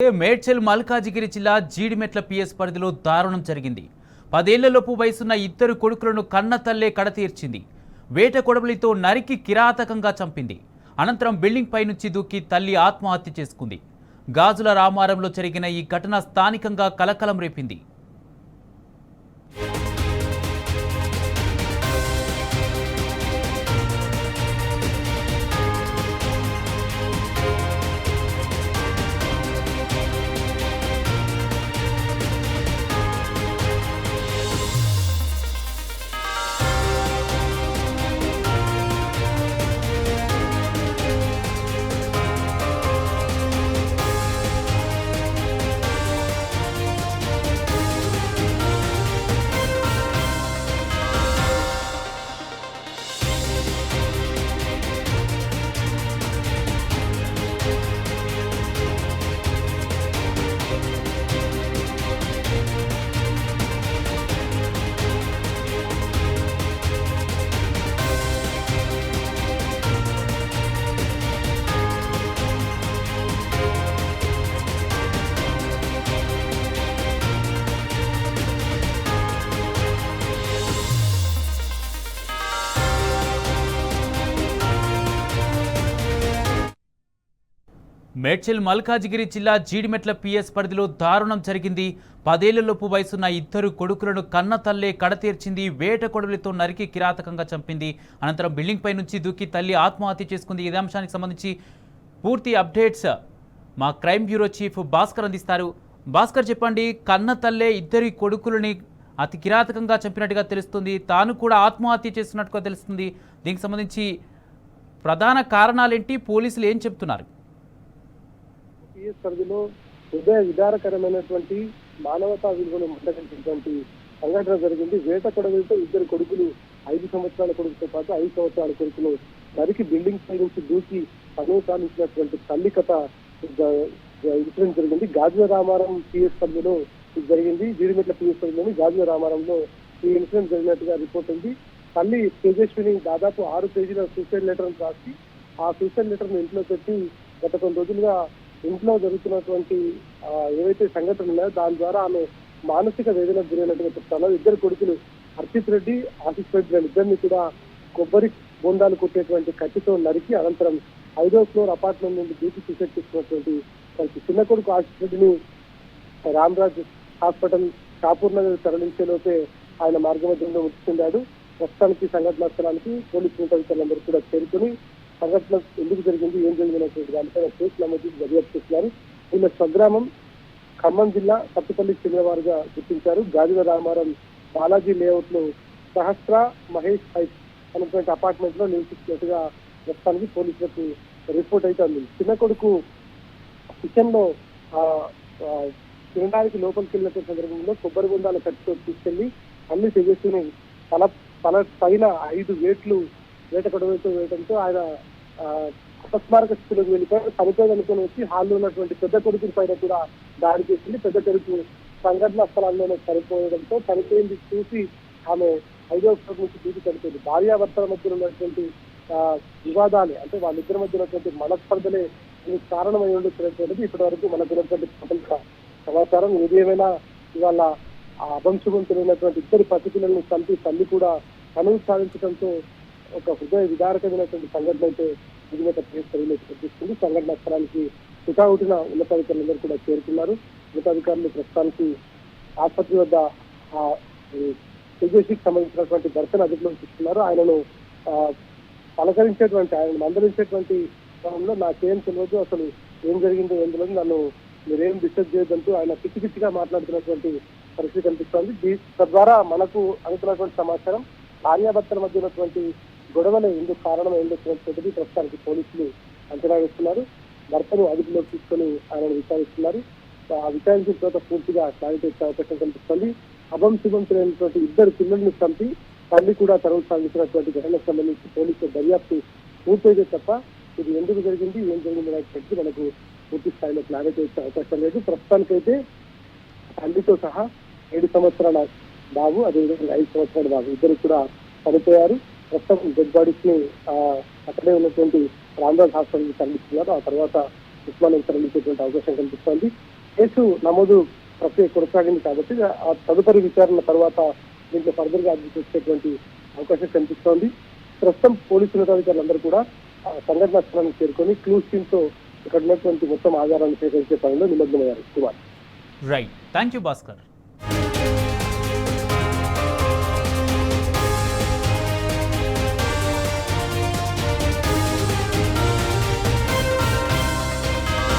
మేడ్చల్ మల్కాజిగిరి జిల్లా జీడిమెట్ల పిఎస్ పరిధిలో దారుణం జరిగింది. 10 ఏళ్లలోపు వయసున్న ఇద్దరు కొడుకులను కన్న తల్లే కడతీర్చింది. వేట కొడవలితో నరికి కిరాతకంగా చంపింది. అనంతరం బిల్డింగ్ పై నుంచి దూకి తల్లి ఆత్మహత్య చేసుకుంది. గాజుల రామారంలో జరిగిన ఈ ఘటన స్థానికంగా కలకలం రేపింది. మేడ్చల్ మల్కాజిగిరి జిల్లా జీడిమెట్ల పిఎస్ పరిధిలో దారుణం జరిగింది. 10 ఏళ్లలోపు వయసున్న ఇద్దరు కొడుకులను కన్న తల్లే కడతీర్చింది. వేట కొడవలితో నరికి కిరాతకంగా చంపింది. అనంతరం బిల్డింగ్ పై నుంచి దూకి తల్లి ఆత్మహత్య చేసుకుంది. ఇదే అంశానికి సంబంధించి పూర్తి అప్డేట్స్ మా క్రైమ్ బ్యూరో చీఫ్ భాస్కర్ అందిస్తారు. భాస్కర్, చెప్పండి. కన్న తల్లే ఇద్దరి కొడుకులని అతి కిరాతకంగా చంపినట్టుగా తెలుస్తుంది. తాను కూడా ఆత్మహత్య చేస్తున్నట్టుగా తెలుస్తుంది. దీనికి సంబంధించి ప్రధాన కారణాలేంటి, పోలీసులు ఏం చెప్తున్నారు? పిఎస్ పరిధిలో హృదయ విదారకరమైనటువంటి మానవతా విలువలు మంటగలిసినటువంటి సంఘటన జరిగింది. వేట కొడవలితో ఇద్దరు కొడుకులు 5 సంవత్సరాల కొడుకుతో పాటు 5 సంవత్సరాల కొడుకులు నరికి బిల్డింగ్ పై నుంచి దూకి అనుసారించినటువంటి తల్లి కథ ఇన్సిడెంట్ జరిగింది. గాజుల రామారం పిఎస్ పరిధిలో జరిగింది. జీడిమెట్ల పిఎస్ పరిధిలోని గాజుల రామారంలో ఈ ఇన్సిడెంట్ జరిగినట్టుగా రిపోర్ట్ ఉంది. తల్లి తేజస్విని దాదాపు 6 పేజీల సూసైడ్ లెటర్ రాసి ఆ సూసైడ్ లెటర్ ను ఇంట్లో పెట్టి గత కొన్ని రోజులుగా ఇంట్లో జరుగుతున్నటువంటి ఏవైతే సంఘటనలు ఉన్నాయో దాని ద్వారా ఆమె మానసిక వేదనకు గురైనట్టుగా చెప్తాను. ఇద్దరు కొడుకులు హర్షిత్ రెడ్డి, ఆశిష్ రెడ్డి ఇద్దరిని కూడా కొబ్బరి బొండాలు కొట్టేటువంటి కత్తితో నరికి అనంతరం 5వ ఫ్లోర్ అపార్ట్మెంట్ నుండి దూకి సూసైడ్ చేసుకున్నటువంటి వాళ్ళకి చిన్న కొడుకు ఆశిష్ రెడ్డిని రామరాజ్ హాస్పిటల్ షాపూర్ నగర్ తరలించే లోపే ఆయన మార్గమధ్యంలో మృతి చెందాడు. ప్రస్తుతానికి సంఘటనా స్థలానికి పోలీసు ఉన్నతాధికారులందరూ కూడా చేరుకుని సంఘటన ఎందుకు జరిగింది, ఏం జరిగినటువంటి దానిపైన కేసు నమోదు దర్యాప్తు చేస్తున్నారు. వీళ్ళ స్వగ్రామం ఖమ్మం జిల్లా సత్తుపల్లికి చెందినవారుగా గుర్తించారు. గాజుల రామారం బాలాజీ లేఅవుట్ లో సహస్ర మహేష్ హైట్స్ అనేటువంటి అపార్ట్మెంట్ లో నివసిస్తున్నట్టుగా ప్రస్తుతానికి పోలీసులకు రిపోర్ట్ అయితే అందింది. చిన్న కొడుకు కిచెన్ లో తినడానికి లోపలికి వెళ్ళినటువంటి సందర్భంలో కొబ్బరి బొండాల కట్టితో తీసుకెళ్లి అన్ని తెగేసుకుని తల పైన 5 వేట కొడవలితో వేయడంతో ఆయన అపస్మారక స్థితిలోకి వెళ్ళిపోయి చనిపోయాలనుకుని వచ్చి హాల్లో ఉన్నటువంటి పెద్ద కొడుకుని పైన కూడా దాడి చేసింది. పెద్ద కొడుకు సంఘటనా స్థలాల్లోనే చనిపోయడంతో చనిపోయింది చూసి ఆమె 5వ ఫ్లోర్ నుంచి దూకి చనిపోయింది. భార్యాభర్తల మధ్య ఉన్నటువంటి వివాదాలే అంటే వాళ్ళిద్దరి మధ్య ఉన్నటువంటి మనస్పర్ధలే దీనికి కారణమై ఉండొచ్చినటువంటిది ఇప్పటి వరకు మనకు ఉన్నటువంటి సమాచారం. ఏదేమైనా ఇవాళ అభంశుభం తెలియనటువంటి ఇద్దరి పసిపిల్లలను చంపి తల్లి కూడా కనులు సాధించడంతో ఒక హృదయ విదారకమైనటువంటి సంఘటన అయితే జీడిమెట్ల పిఎస్ పరిధిలో చర్చిస్తుంది. సంఘటన స్థలానికి హుటాహుటిన ఉన్నతాధికారులందరూ కూడా చేరుకున్నారు. ఉన్నతాధికారులు ప్రస్తుతానికి ఆసుపత్రి వద్ద తేజస్వికి సంబంధించినటువంటి భర్తను అదుపులోకి తీసుకున్నారు. ఆయనను పలకరించేటువంటి ఆయనను మందలించేటువంటి క్రమంలో నాకేం తెలియదు, అసలు ఏం జరిగిందో ఏం తెలియదు, నన్ను మీరేం డిస్టర్బ్ చేయొద్దంటూ ఆయన పిచ్చి పిచ్చిగా మాట్లాడుతున్నటువంటి పరిస్థితి కనిపిస్తోంది. తద్వారా మనకు అందుతున్నటువంటి సమాచారం భార్యాభర్తల మధ్య ఉన్నటువంటి గొడవలు ఎందుకు కారణం ఏంటనేటువంటిది ప్రస్తుతానికి పోలీసులు అంచనా వేస్తున్నారు. భర్తను అదుపులోకి తీసుకొని ఆయనను విచారిస్తున్నారు. ఆ విచారించిన తర్వాత పూర్తిగా క్లారిటీ ఇచ్చే అవకాశం కనిపిస్తుంది. అభంశుభం తెలియనటువంటి ఇద్దరు పిల్లల్ని చంపి తల్లి కూడా తరువు సాగించినటువంటి ఘటనకు సంబంధించి పోలీసుల దర్యాప్తు పూర్తయితే తప్ప ఇది ఎందుకు జరిగింది, ఏం జరిగింది అనేటువంటి మనకు పూర్తి స్థాయిలో క్లారిటీ ఇచ్చే అవకాశం లేదు. ప్రస్తుతానికైతే తల్లితో సహా 7 సంవత్సరాల బాబు, అదేవిధంగా 5 సంవత్సరాల బాబు ఇద్దరు కూడా చనిపోయారు. ప్రస్తుతం డెడ్ బాడీస్ ని అక్కడే ఉన్నటువంటి రామరాజ్ హాస్పిటల్ తరలిస్తున్నారు. ఆ తర్వాత ఉస్మానియా తరలించేటువంటి అవకాశం కనిపిస్తోంది. కేసు నమోదు ప్రక్రియ కొనసాగింది కాబట్టి ఆ తదుపరి విచారణ తర్వాత దీంట్లో ఫర్దర్ గా అభివృద్ధి వచ్చేటువంటి అవకాశం కనిపిస్తోంది. ప్రస్తుతం పోలీసు ఉన్నతాధికారులందరూ కూడా సంఘటనా స్థలానికి చేరుకొని క్లూస్ టీమ్ తో ఇక్కడ ఉన్నటువంటి మొత్తం ఆధారాన్ని సేకరించే పనిలో నిమగ్నమయ్యారు. Kumar. Right, thank you Bhaskar.